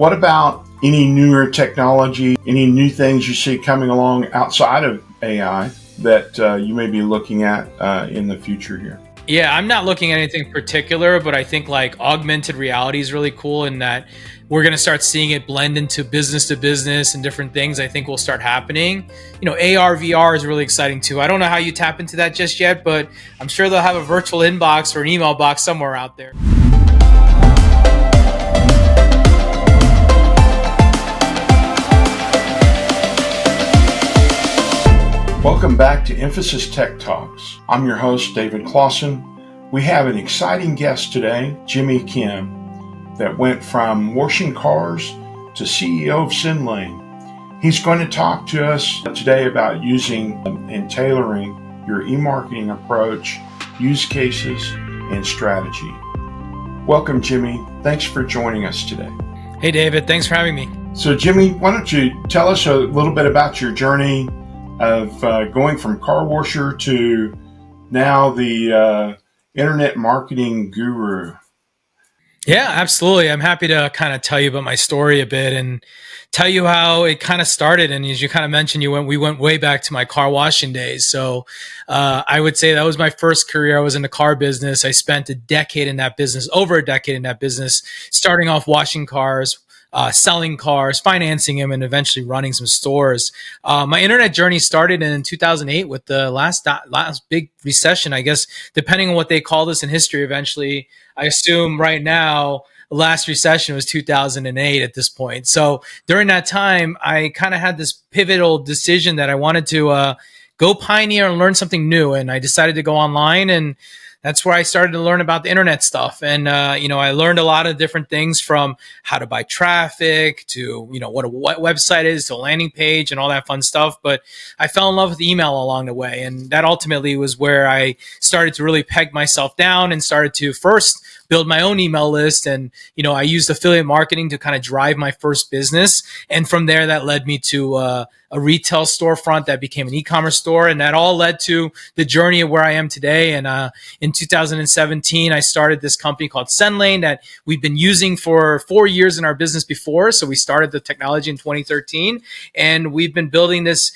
What about any newer technology, any new things you see coming along outside of AI that you may be looking at in the future here? Yeah, I'm not looking at anything particular, but I think like augmented reality is really cool in that we're going to start seeing it blend into business to business and different things I think will start happening. AR, VR is really exciting too. I don't know how you tap into that just yet, but I'm sure they'll have a virtual inbox or an email box somewhere out there. Welcome back to Emphasis Tech Talks. I'm your host, David Clausen. We have an exciting guest today, Jimmy Kim, that went from washing cars to CEO of Sendlane. He's going to talk to us today about using and tailoring your e-marketing approach, use cases, and strategy. Welcome, Jimmy. Thanks for joining us today. Hey, David. Thanks for having me. So, Jimmy, why don't you tell us a little bit about your journey of going from car washer to now the internet marketing guru? Yeah, absolutely. I'm happy to kind of tell you about my story a bit and tell you how it kind of started. And as you kind of mentioned, we went way back to my car washing days. So I would say that was my first career. I was in the car business. I spent over a decade in that business, starting off washing cars, selling cars, financing them, and eventually running some stores. My internet journey started in 2008 with the last big recession, I guess, depending on what they call this in history. Eventually, I assume right now, the last recession was 2008 at this point. So during that time, I kind of had this pivotal decision that I wanted to go pioneer and learn something new. And I decided to go online, and that's where I started to learn about the internet stuff. And, I learned a lot of different things from how to buy traffic to, what a website is to a landing page and all that fun stuff. But I fell in love with email along the way. And that ultimately was where I started to really peg myself down and started to first build my own email list. And, I used affiliate marketing to kind of drive my first business. And from there, that led me to a retail storefront that became an e-commerce store. And that all led to the journey of where I am today. And in 2017, I started this company called Sendlane that we've been using for 4 years in our business before. So we started the technology in 2013, and we've been building this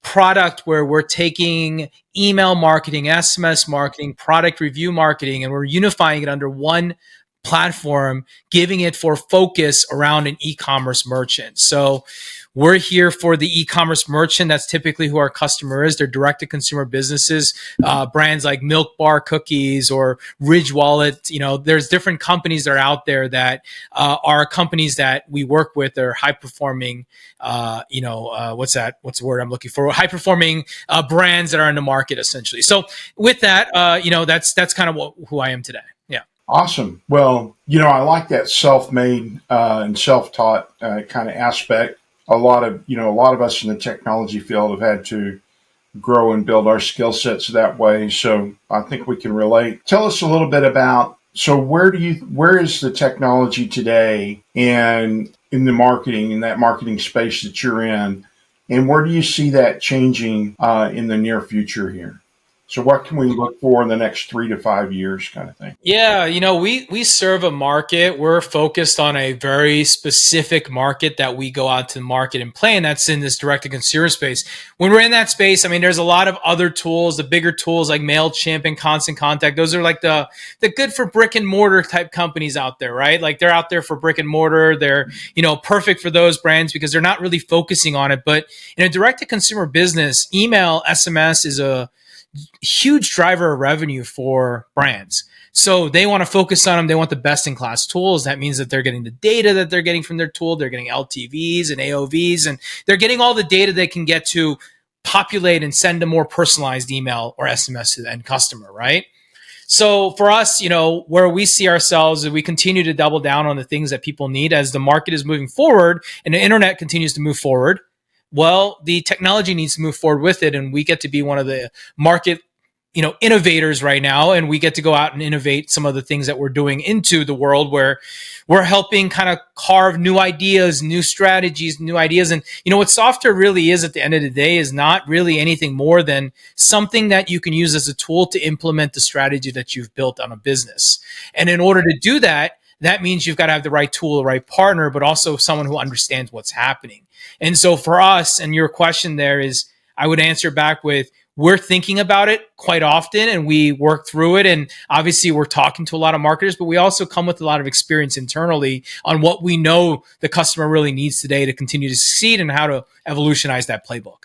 product where we're taking email marketing, SMS marketing, product review marketing, and we're unifying it under one platform, giving it for focus around an e-commerce merchant. So we're here for the e-commerce merchant. That's typically who our customer is. They're direct-to-consumer businesses, brands like Milk Bar Cookies or Ridge Wallet. There's different companies that are out there that are companies that we work with. They're high-performing, what's the word I'm looking for? High-performing brands that are in the market, essentially. So with that, that's kind of who I am today. Yeah. Awesome. Well, I like that self-made and self-taught kind of aspect. A lot of us in the technology field have had to grow and build our skill sets that way. So I think we can relate. Tell us a little bit about, so where is the technology today and in that marketing space that you're in, and where do you see that changing in the near future here? So what can we look for in the next 3 to 5 years kind of thing? Yeah, we serve a market. We're focused on a very specific market that we go out to the market and play, and that's in this direct-to-consumer space. When we're in that space, there's a lot of other tools, the bigger tools like MailChimp and Constant Contact. Those are like the good for brick and mortar type companies out there, right? Like they're out there for brick and mortar. They're, perfect for those brands because they're not really focusing on it. But in a direct-to-consumer business, email, SMS is a huge driver of revenue for brands. So they want to focus on them. They want the best in class tools. That means that they're getting the data that they're getting from their tool. They're getting LTVs and AOVs, and they're getting all the data they can get to populate and send a more personalized email or SMS to the end customer, right? So for us, where we see ourselves is we continue to double down on the things that people need as the market is moving forward and the internet continues to move forward. Well, the technology needs to move forward with it, and we get to be one of the market, innovators right now, and we get to go out and innovate some of the things that we're doing into the world where we're helping kind of carve new ideas, new strategies, new ideas. And what software really is at the end of the day is not really anything more than something that you can use as a tool to implement the strategy that you've built on a business. And in order to do that, that means you've got to have the right tool, the right partner, but also someone who understands what's happening. And so for us, and your question there is, I would answer back with, we're thinking about it quite often and we work through it. And obviously we're talking to a lot of marketers, but we also come with a lot of experience internally on what we know the customer really needs today to continue to succeed and how to evolutionize that playbook.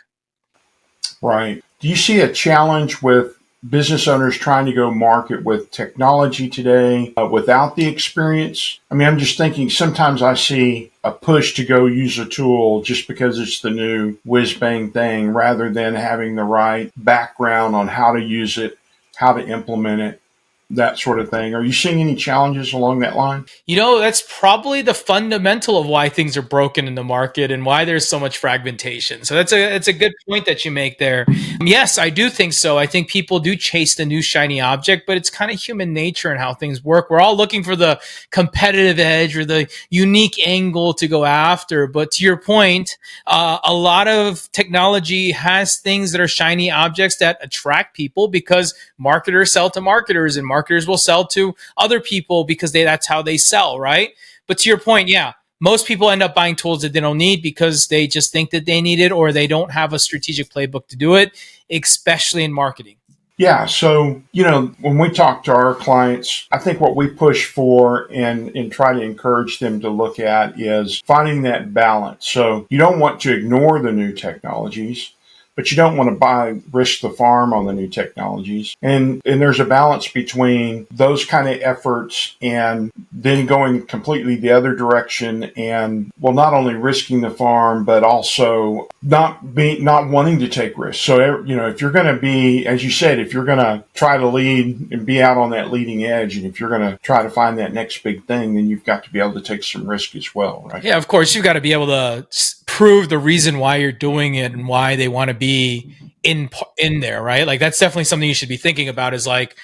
Right. Do you see a challenge with business owners trying to go market with technology today without the experience? I mean, I'm just thinking sometimes I see a push to go use a tool just because it's the new whiz bang thing rather than having the right background on how to use it, how to implement it, that sort of thing. Are you seeing any challenges along that line? That's probably the fundamental of why things are broken in the market and why there's so much fragmentation. So that's a good point that you make there. Yes, I do think so. I think people do chase the new shiny object, but it's kind of human nature and how things work. We're all looking for the competitive edge or the unique angle to go after. But to your point, a lot of technology has things that are shiny objects that attract people because marketers sell to marketers and marketers will sell to other people because that's how they sell, right? But to your point, yeah, most people end up buying tools that they don't need because they just think that they need it or they don't have a strategic playbook to do it, especially in marketing. Yeah. So, when we talk to our clients, I think what we push for and try to encourage them to look at is finding that balance. So you don't want to ignore the new technologies, but you don't want to risk the farm on the new technologies. And there's a balance between those kind of efforts and then going completely the other direction and, well, not only risking the farm, but also not wanting to take risks. So, if you're going to be, as you said, if you're going to try to lead and be out on that leading edge, and if you're going to try to find that next big thing, then you've got to be able to take some risk as well, right? Yeah, of course, you've got to be able to prove the reason why you're doing it and why they want to be in there, right? Like that's definitely something you should be thinking about is like,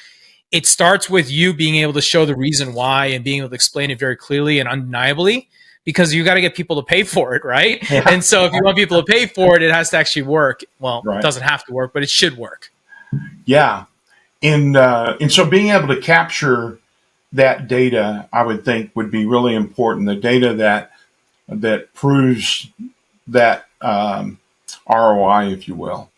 it starts with you being able to show the reason why and being able to explain it very clearly and undeniably because you got to get people to pay for it, right? Yeah. And so if you want people to pay for it, it has to actually work. Well, right. It doesn't have to work, but it should work. Yeah. And so being able to capture that data, I would think would be really important. The data that proves that ROI, if you will,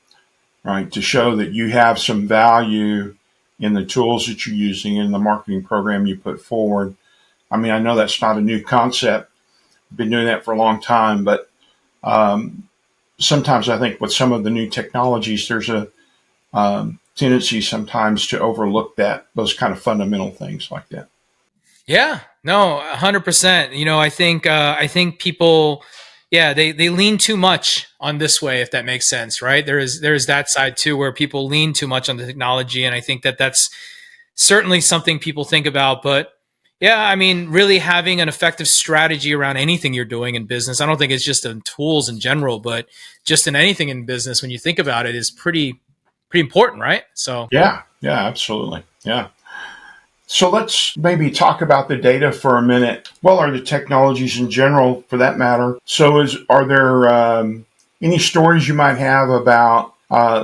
right? To show that you have some value in the tools that you're using in the marketing program you put forward. I mean, I know that's not a new concept. I've been doing that for a long time, but sometimes I think with some of the new technologies, there's a tendency sometimes to overlook those kind of fundamental things like that. Yeah, no, 100%. I think people, yeah, they lean too much on this way, if that makes sense, right? There's that side too, where people lean too much on the technology. And I think that's certainly something people think about, but yeah, I mean, really having an effective strategy around anything you're doing in business. I don't think it's just in tools in general, but just in anything in business, when you think about it, is pretty important, right? So yeah, absolutely. Yeah. So let's maybe talk about the data for a minute. Well, or the technologies in general, for that matter. So, are there any stories you might have about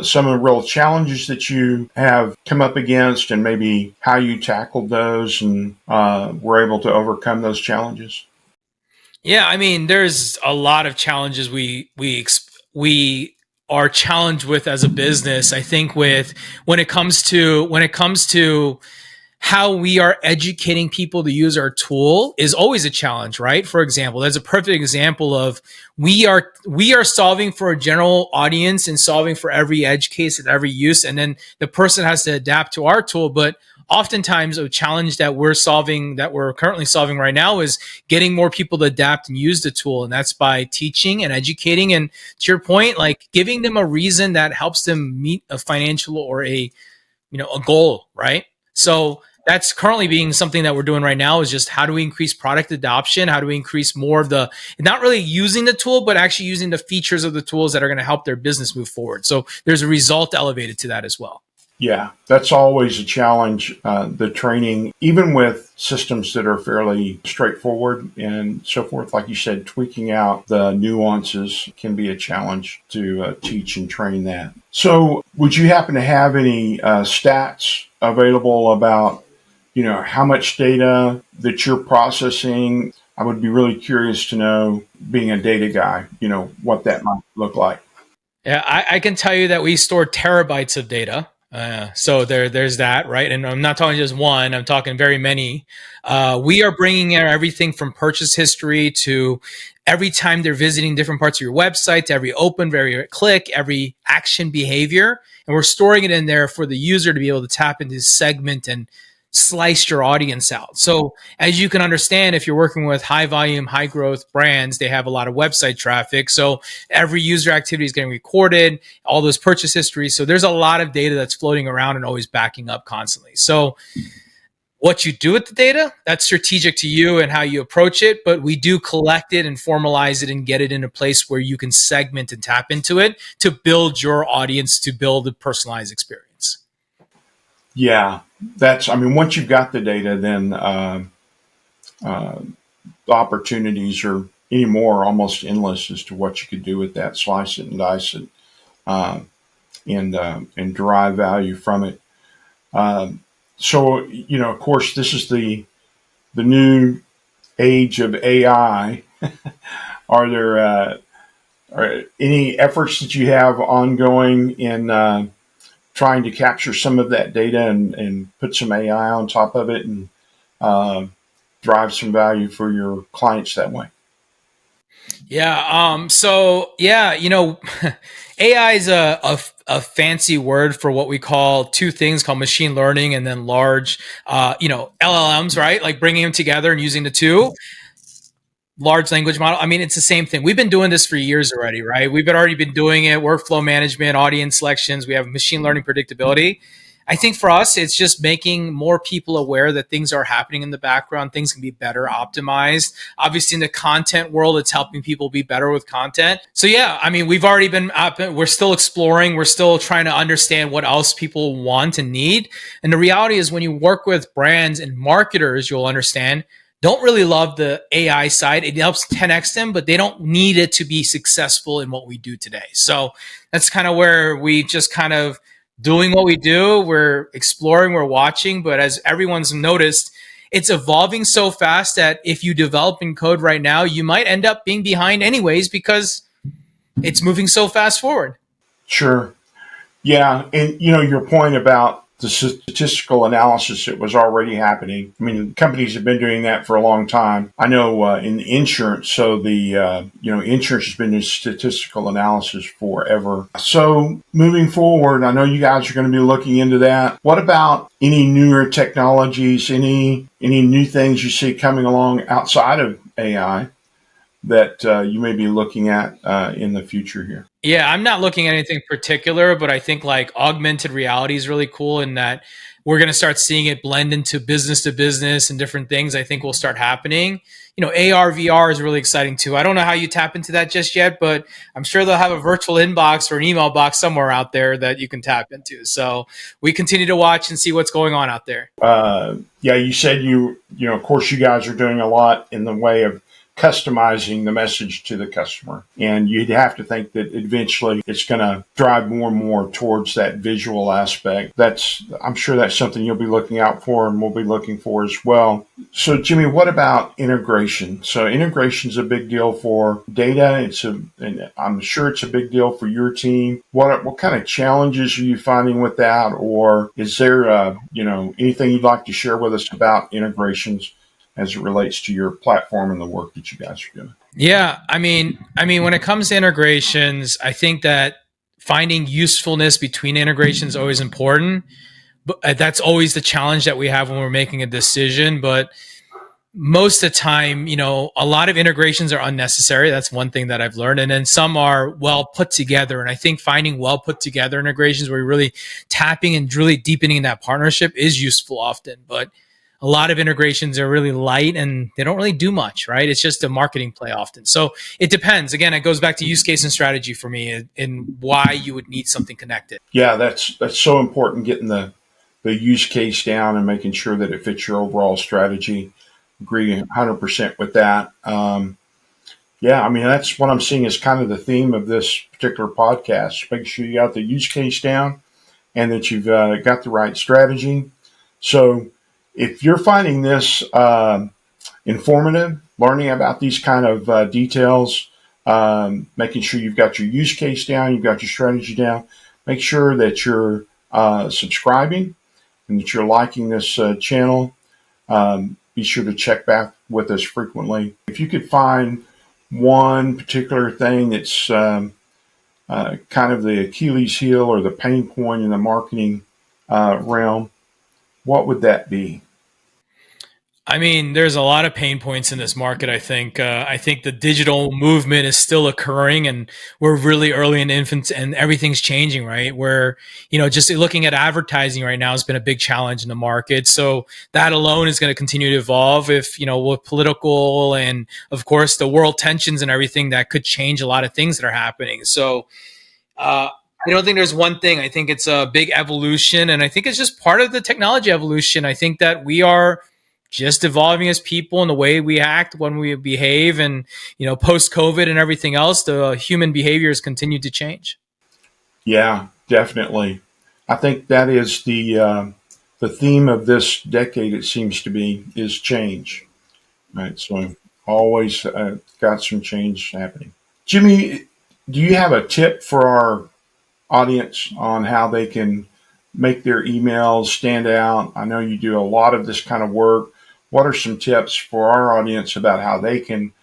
some of the real challenges that you have come up against, and maybe how you tackled those and were able to overcome those challenges? Yeah, I mean, there's a lot of challenges we are challenged with as a business. I think when it comes to how we are educating people to use our tool is always a challenge, right? For example, there's a perfect example of we are solving for a general audience and solving for every edge case and every use, and then the person has to adapt to our tool. But oftentimes a challenge that we're currently solving right now is getting more people to adapt and use the tool. And that's by teaching and educating. And to your point, like giving them a reason that helps them meet a financial or a goal, right? So that's currently being something that we're doing right now is just how do we increase product adoption? How do we increase more of not really using the tool, but actually using the features of the tools that are going to help their business move forward. So there's a result elevated to that as well. Yeah, that's always a challenge, the training, even with systems that are fairly straightforward and so forth. Like you said, tweaking out the nuances can be a challenge to teach and train that. So would you happen to have any stats available about, how much data that you're processing. I would be really curious to know, being a data guy, what that might look like. Yeah, I can tell you that we store terabytes of data. So there's that, right? And I'm not talking just one; I'm talking very many. We are bringing in everything from purchase history to every time they're visiting different parts of your website, to every open, every click, every action behavior, and we're storing it in there for the user to be able to tap into this segment and slice your audience out. So as you can understand, if you're working with high volume, high growth brands, they have a lot of website traffic. So every user activity is getting recorded, all those purchase histories. So there's a lot of data that's floating around and always backing up constantly. So what you do with the data, that's strategic to you and how you approach it. But we do collect it and formalize it and get it in a place where you can segment and tap into it to build your audience, to build a personalized experience. Yeah, once you've got the data, then the opportunities are anymore almost endless as to what you could do with that. Slice it and dice it, uh, and derive value from it. So, of course, this is the new age of AI. Are there are any efforts that you have ongoing in trying to capture some of that data and put some AI on top of it and uh, drive some value for your clients that way? Yeah. So yeah, AI is a fancy word for what we call two things called machine learning and then large, LLMs, right? Like bringing them together and using the two. Large language model. I mean, it's the same thing. We've been doing this for years already, right? We've already been doing it, workflow management, audience selections. We have machine learning predictability. I think for us, it's just making more people aware that things are happening in the background. Things can be better optimized. Obviously, in the content world, it's helping people be better with content. So yeah, I mean, we've already been up. We're still exploring. We're still trying to understand what else people want and need. And the reality is, when you work with brands and marketers, you'll understand don't really love the AI side. It helps 10x them, but they don't need it to be successful in what we do today. So that's kind of where we just kind of doing what we do. We're exploring, we're watching, but as everyone's noticed, it's evolving so fast that if you develop in code right now, you might end up being behind anyways because it's moving so fast forward. Sure. Yeah, and your point about the statistical analysis that was already happening. I mean, companies have been doing that for a long time. I know in insurance, so the insurance has been doing statistical analysis forever. So moving forward, I know you guys are going to be looking into that. What about any newer technologies? Any new things you see coming along outside of AI that you may be looking at in the future here? Yeah, I'm not looking at anything particular, but I think like augmented reality is really cool in that we're going to start seeing it blend into business to business and different things I think will start happening. AR, VR is really exciting too. I don't know how you tap into that just yet, but I'm sure they'll have a virtual inbox or an email box somewhere out there that you can tap into. So we continue to watch and see what's going on out there. Yeah, you said of course, you guys are doing a lot in the way of customizing the message to the customer. And you'd have to think that eventually it's going to drive more and more towards that visual aspect. I'm sure that's something you'll be looking out for and we'll be looking for as well. So Jimmy, what about integration? So integration is a big deal for data. And I'm sure it's a big deal for your team. What kind of challenges are you finding with that? Or is there, anything you'd like to share with us about integrations as it relates to your platform and the work that you guys are doing? Yeah, when it comes to integrations, I think that finding usefulness between integrations is always important. But that's always the challenge that we have when we're making a decision. But most of the time, a lot of integrations are unnecessary. That's one thing that I've learned. And then some are well put together. And I think finding well put together integrations where you're really tapping and really deepening that partnership is useful often. But a lot of integrations are really light and they don't really do much, right? It's just a marketing play often. So it depends. Again, it goes back to use case and strategy for me and why you would need something connected. Yeah, that's so important, getting the use case down and making sure that it fits your overall strategy. Agree 100% with that. Yeah, that's what I'm seeing as kind of the theme of this particular podcast. Make sure you got the use case down and that you've got the right strategy. So if you're finding this informative, learning about these kind of details, making sure you've got your use case down, you've got your strategy down, make sure that you're subscribing and that you're liking this channel. Be sure to check back with us frequently. If you could find one particular thing that's kind of the Achilles heel or the pain point in the marketing realm, what would that be? I mean, there's a lot of pain points in this market. I think. I think the digital movement is still occurring, and we're really early in infants, and everything's changing. Right, where just looking at advertising right now has been a big challenge in the market. So that alone is going to continue to evolve. If with political and of course the world tensions and everything, that could change a lot of things that are happening. So uh, I don't think there's one thing. I think it's a big evolution, and I think it's just part of the technology evolution. I think that we are just evolving as people in the way we act, when we behave, and post COVID and everything else, the human behaviors continue to change. Yeah, definitely. I think that is the theme of this decade. It seems to be is change. Right, so always got some change happening. Jimmy, do you have a tip for our audience on how they can make their emails stand out? I know you do a lot of this kind of work. What are some tips for our audience about how they can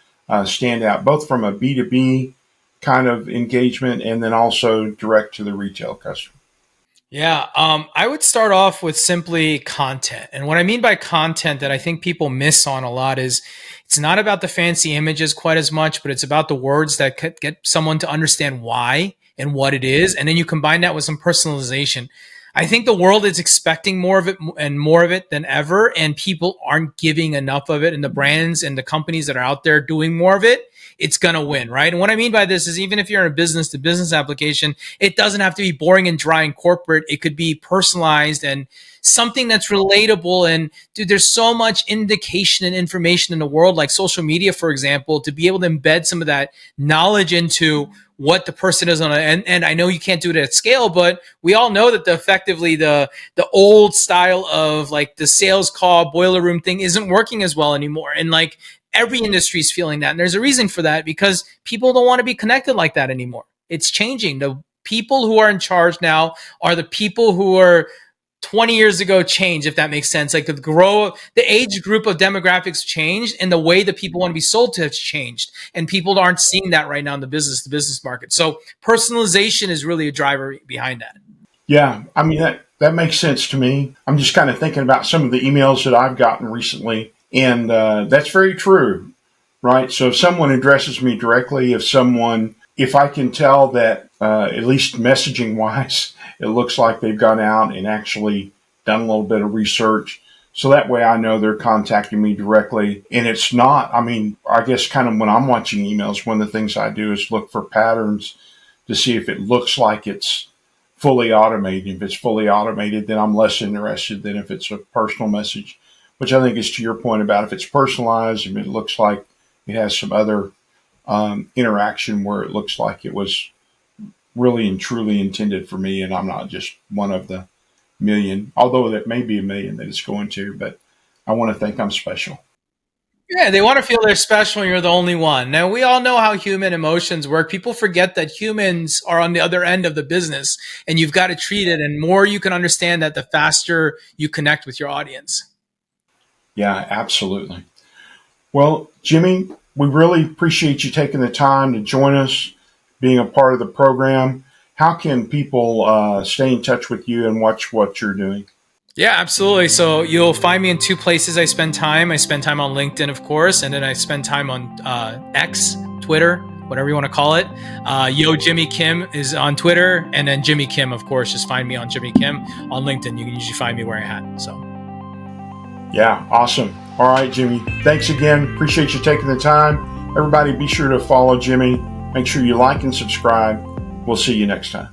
stand out, both from a B2B kind of engagement and then also direct to the retail customer? Yeah, I would start off with simply content. And what I mean by content that I think people miss on a lot is it's not about the fancy images quite as much, but it's about the words that could get someone to understand why and what it is. And then you combine that with some personalization. I think the world is expecting more of it and more of it than ever, and people aren't giving enough of it. And the brands and the companies that are out there doing more of it, it's going to win, right? And what I mean by this is even if you're in a business to business application, it doesn't have to be boring and dry and corporate. It could be personalized and something that's relatable. And dude, there's so much indication and information in the world, like social media, for example, to be able to embed some of that knowledge into what the person is on and I know you can't do it at scale, but we all know that the old style of like the sales call boiler room thing isn't working as well anymore. And like every industry is feeling that. And there's a reason for that because people don't want to be connected like that anymore. It's changing. The people who are in charge now are the people who are 20 years ago changed, if that makes sense. Like the age group of demographics changed and the way that people want to be sold to has changed. And people aren't seeing that right now in the business market. So personalization is really a driver behind that. Yeah, I mean, that makes sense to me. I'm just kind of thinking about some of the emails that I've gotten recently, and that's very true, right? So if someone addresses me directly, if I can tell that, at least messaging wise, it looks like they've gone out and actually done a little bit of research. So that way I know they're contacting me directly. And it's not, I mean, I guess kind of when I'm watching emails, one of the things I do is look for patterns to see if it looks like it's fully automated. If it's fully automated, then I'm less interested than if it's a personal message, which I think is to your point about if it's personalized, if it looks like it has some other interaction where it looks like it was really and truly intended for me and I'm not just one of the million, although that may be a million that it's going to, but I want to think I'm special. Yeah, they want to feel they're special and you're the only one. Now, we all know how human emotions work. People forget that humans are on the other end of the business and you've got to treat it. And more you can understand that, the faster you connect with your audience. Yeah, absolutely. Well, Jimmy, we really appreciate you taking the time to join us, being a part of the program. How can people stay in touch with you and watch what you're doing? Yeah, absolutely. So you'll find me in two places I spend time. I spend time on LinkedIn, of course, and then I spend time on X, Twitter, whatever you want to call it. Yo Jimmy Kim is on Twitter, and then Jimmy Kim, of course. Just find me on Jimmy Kim on LinkedIn. You can usually find me where I'm at. So, yeah, awesome. All right, Jimmy. Thanks again. Appreciate you taking the time. Everybody, be sure to follow Jimmy. Make sure you like and subscribe. We'll see you next time.